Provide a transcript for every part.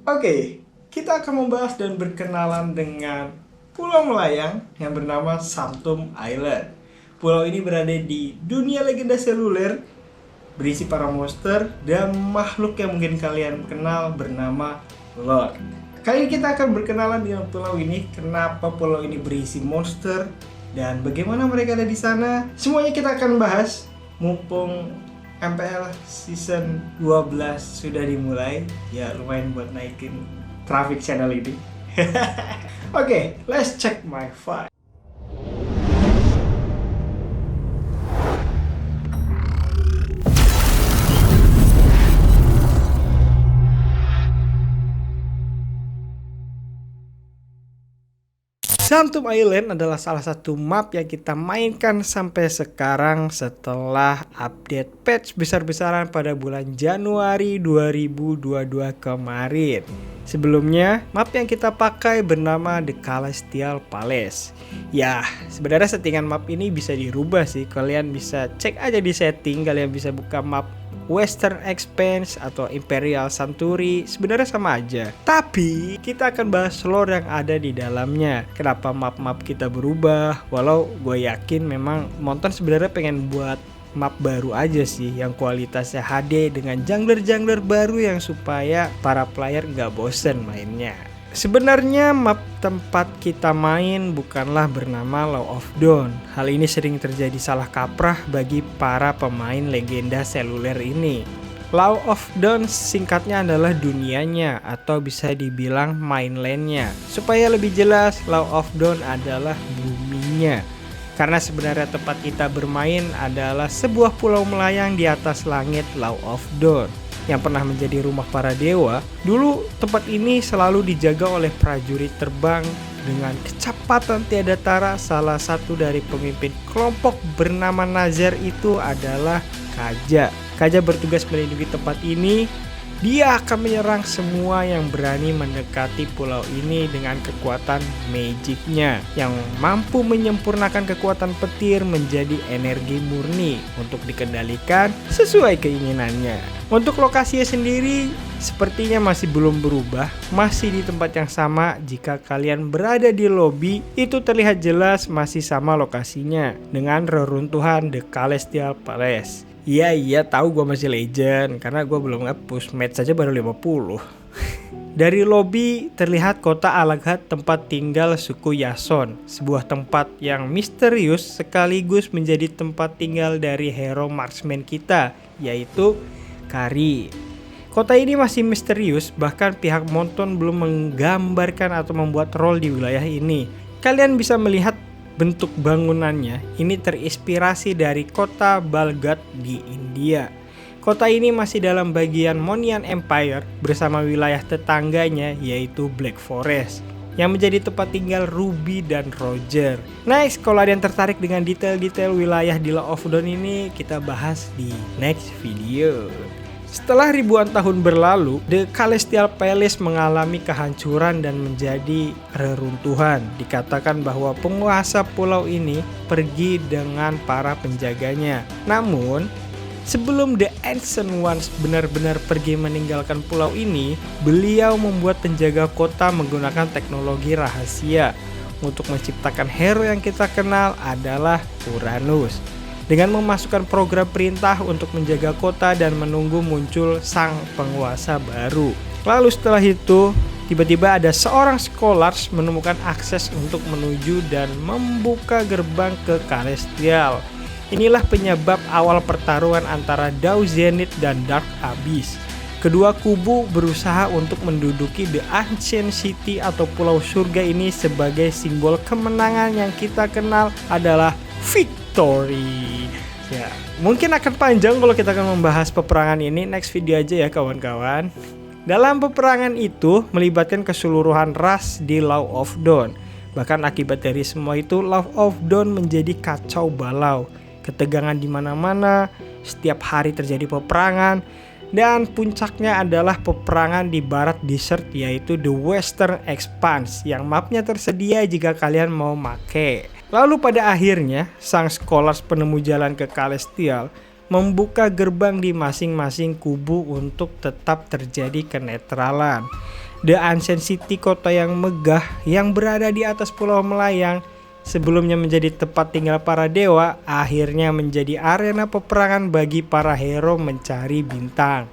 Oke, kita akan membahas dan berkenalan dengan pulau melayang yang bernama Santum Island. Pulau ini berada di dunia legenda seluler, berisi para monster dan makhluk yang mungkin kalian kenal bernama Lord. Kali ini kita akan berkenalan dengan pulau ini, kenapa pulau ini berisi monster, dan bagaimana mereka ada di sana. Semuanya kita akan bahas, mumpung MPL season 12 sudah dimulai. Ya lumayan buat naikin traffic channel ini. Oke, let's check my file. Santum Island adalah salah satu map yang kita mainkan sampai sekarang setelah update patch besar-besaran pada bulan Januari 2022 kemarin. Sebelumnya, map yang kita pakai bernama The Celestial Palace. Ya, sebenarnya settingan map ini bisa dirubah sih. Kalian bisa cek aja di setting, kalian bisa buka map Western Expanse atau Imperial Century, sebenarnya sama aja. Tapi kita akan bahas lore yang ada di dalamnya. Kenapa map-map kita berubah? Walau gue yakin memang Monton sebenarnya pengen buat map baru aja sih, yang kualitasnya HD dengan jungler-jungler baru yang supaya para player nggak bosen mainnya. Sebenarnya map tempat kita main bukanlah bernama Law of Dawn. Hal ini sering terjadi salah kaprah bagi para pemain legenda seluler ini. Law of Dawn singkatnya adalah dunianya atau bisa dibilang mainlandnya. Supaya lebih jelas, Law of Dawn adalah buminya. Karena sebenarnya tempat kita bermain adalah sebuah pulau melayang di atas langit Law of Dawn yang pernah menjadi rumah para dewa. Dulu tempat ini selalu dijaga oleh prajurit terbang dengan kecepatan tiada tara. Salah satu dari pemimpin kelompok bernama Nazar itu adalah Kaja. Kaja bertugas melindungi tempat ini. Dia akan menyerang semua yang berani mendekati pulau ini dengan kekuatan magicnya yang mampu menyempurnakan kekuatan petir menjadi energi murni untuk dikendalikan sesuai keinginannya. Untuk lokasinya sendiri sepertinya masih belum berubah, masih di tempat yang sama. Jika kalian berada di lobby, itu terlihat jelas masih sama lokasinya dengan reruntuhan The Celestial Palace. Iya tahu gue masih legend karena gue belum nge-push, match saja baru 50. Dari lobby terlihat kota Alaghat, tempat tinggal suku Yason, sebuah tempat yang misterius sekaligus menjadi tempat tinggal dari hero marksman kita, yaitu Kari. Kota ini masih misterius, bahkan pihak Monton belum menggambarkan atau membuat role di wilayah ini. Kalian bisa melihat bentuk bangunannya, ini terinspirasi dari kota Balgat di India. Kota ini masih dalam bagian Monian Empire bersama wilayah tetangganya yaitu Black Forest yang menjadi tempat tinggal Ruby dan Roger. Next, kalau ada yang tertarik dengan detail-detail wilayah di Law of Dawn ini, kita bahas di next video. Setelah ribuan tahun berlalu, The Celestial Palace mengalami kehancuran dan menjadi reruntuhan. Dikatakan bahwa penguasa pulau ini pergi dengan para penjaganya. Namun, sebelum The Ancient Ones benar-benar pergi meninggalkan pulau ini, beliau membuat penjaga kota menggunakan teknologi rahasia. Untuk menciptakan hero yang kita kenal adalah Uranus. Dengan memasukkan program perintah untuk menjaga kota dan menunggu muncul sang penguasa baru. Lalu setelah itu, tiba-tiba ada seorang scholars menemukan akses untuk menuju dan membuka gerbang ke Celestial. Inilah penyebab awal pertarungan antara Dao Zenith dan Dark Abyss. Kedua kubu berusaha untuk menduduki The Ancient City atau Pulau Surga ini sebagai simbol kemenangan yang kita kenal adalah victory. Ya, mungkin akan panjang kalau kita akan membahas peperangan ini. Next video aja ya kawan-kawan. Dalam peperangan itu melibatkan keseluruhan ras di Law of Dawn. Bahkan akibat dari semua itu, Law of Dawn menjadi kacau balau. Ketegangan di mana-mana, setiap hari terjadi peperangan. Dan puncaknya adalah peperangan di barat desert, yaitu The Western Expanse yang mapnya tersedia jika kalian mau make. Lalu pada akhirnya sang scholars penemu jalan ke Celestial membuka gerbang di masing-masing kubu untuk tetap terjadi kenetralan. The Ancient City, kota yang megah yang berada di atas pulau melayang, sebelumnya menjadi tempat tinggal para dewa, akhirnya menjadi arena peperangan bagi para hero mencari bintang.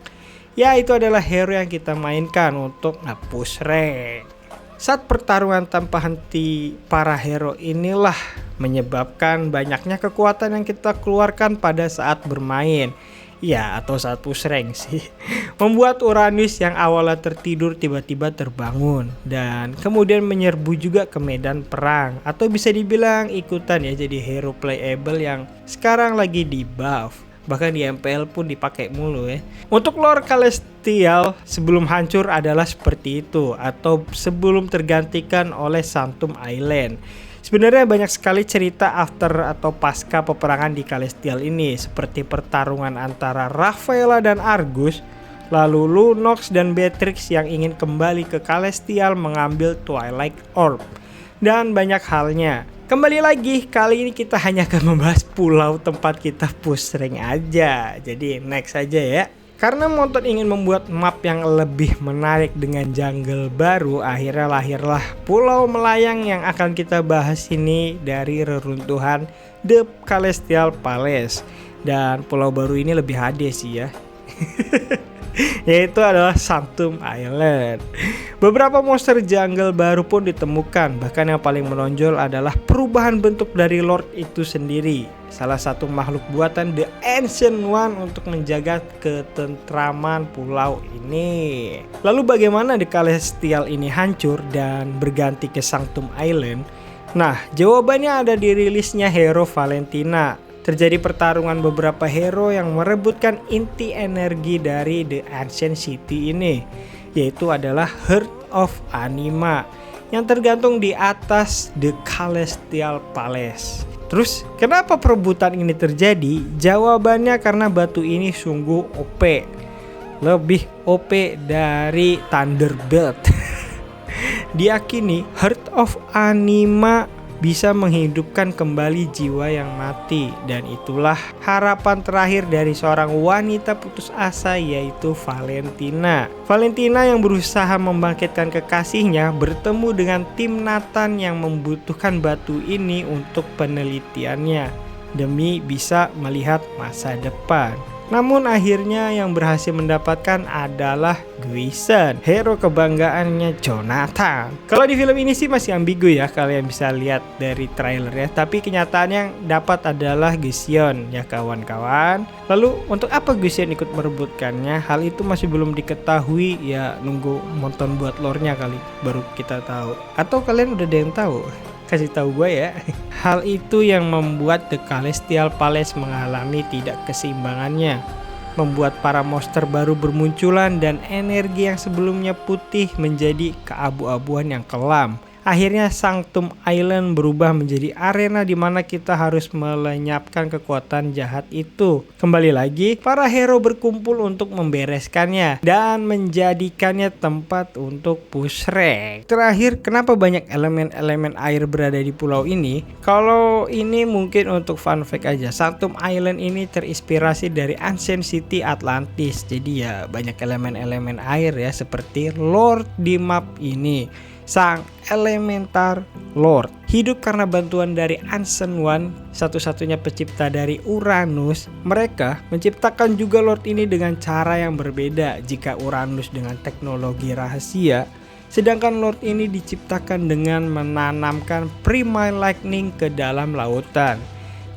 Ya, itu adalah hero yang kita mainkan untuk nge-push rank. Saat pertarungan tanpa henti para hero inilah menyebabkan banyaknya kekuatan yang kita keluarkan pada saat bermain. Ya, atau saat push rank sih. Membuat Uranus yang awalnya tertidur tiba-tiba terbangun dan kemudian menyerbu juga ke medan perang, atau bisa dibilang ikutan ya jadi hero playable yang sekarang lagi di buff. Bahkan di MPL pun dipakai mulu ya. Untuk lore Celestial sebelum hancur adalah seperti itu, atau sebelum tergantikan oleh Sanctum Island. Sebenarnya banyak sekali cerita after atau pasca peperangan di Celestial ini, seperti pertarungan antara Rafaela dan Argus, lalu Lunox dan Beatrix yang ingin kembali ke Celestial mengambil Twilight Orb, dan banyak halnya. Kembali lagi, kali ini kita hanya akan membahas pulau tempat kita push rank aja. Jadi next aja ya. Karena Monton ingin membuat map yang lebih menarik dengan jungle baru, akhirnya lahirlah pulau melayang yang akan kita bahas ini dari reruntuhan The Celestial Palace. Dan pulau baru ini lebih HD sih ya. Yaitu adalah Sanctum Island. Beberapa monster jungle baru pun ditemukan, bahkan yang paling menonjol adalah perubahan bentuk dari Lord itu sendiri, salah satu makhluk buatan The Ancient One untuk menjaga ketentraman pulau ini. Lalu bagaimana The Celestial ini hancur dan berganti ke Sanctum Island? Nah, jawabannya ada di rilisnya hero Valentina. Terjadi pertarungan beberapa hero yang merebutkan inti energi dari The Ancient City ini, yaitu adalah Heart of Anima yang tergantung di atas The Celestial Palace. Terus kenapa perebutan ini terjadi? Jawabannya karena batu ini sungguh OP, lebih OP dari Thunderbird. Diakini Heart of Anima bisa menghidupkan kembali jiwa yang mati, dan itulah harapan terakhir dari seorang wanita putus asa, yaitu Valentina. Valentina yang berusaha membangkitkan kekasihnya bertemu dengan tim Nathan yang membutuhkan batu ini untuk penelitiannya demi bisa melihat masa depan. Namun akhirnya yang berhasil mendapatkan adalah Guisen, hero kebanggaannya Jonathan. Kalau di film ini sih masih ambigu ya, kalian bisa lihat dari trailer ya. Tapi kenyataan yang dapat adalah Gusion ya kawan-kawan. Lalu untuk apa Gusion ikut merebutkannya? Hal itu masih belum diketahui ya, nunggu Monton buat lore-nya kali baru kita tahu. Atau kalian udah ada yang tahu? Kasih tahu gue ya. Hal itu yang membuat The Celestial Palace mengalami tidak keseimbangannya, membuat para monster baru bermunculan dan energi yang sebelumnya putih menjadi keabu-abuan yang kelam. Akhirnya Sanctum Island berubah menjadi arena di mana kita harus melenyapkan kekuatan jahat itu. Kembali lagi, para hero berkumpul untuk membereskannya dan menjadikannya tempat untuk push rank. Terakhir, kenapa banyak elemen-elemen air berada di pulau ini? Kalau ini mungkin untuk fun fact aja, Sanctum Island ini terinspirasi dari Ancient City Atlantis. Jadi ya banyak elemen-elemen air ya, seperti Lord di map ini. Sang Elementar Lord hidup karena bantuan dari Ancient One, satu-satunya pencipta dari Uranus. Mereka menciptakan juga Lord ini dengan cara yang berbeda. Jika Uranus dengan teknologi rahasia, sedangkan Lord ini diciptakan dengan menanamkan Primary Lightning ke dalam lautan.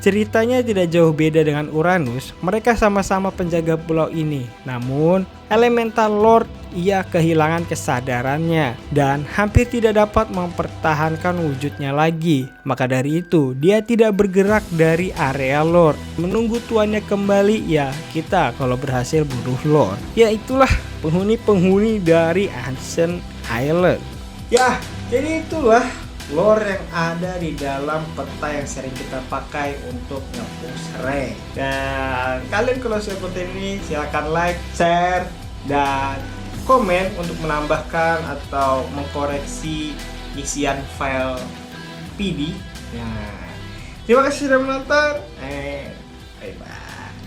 Ceritanya tidak jauh beda dengan Uranus, mereka sama-sama penjaga pulau ini. Namun, Elemental Lord ia kehilangan kesadarannya dan hampir tidak dapat mempertahankan wujudnya lagi. Maka dari itu, dia tidak bergerak dari area Lord. Menunggu tuannya kembali, ya kita kalau berhasil bunuh Lord. Ya itulah penghuni-penghuni dari Ancient Island. Ya, jadi itulah lore yang ada di dalam peta yang sering kita pakai untuk nge-push rank. Dan kalian kalau suka konten ini silahkan like, share, dan komen untuk menambahkan atau mengkoreksi isian file PD. Nah, terima kasih sudah menonton. Bye bye.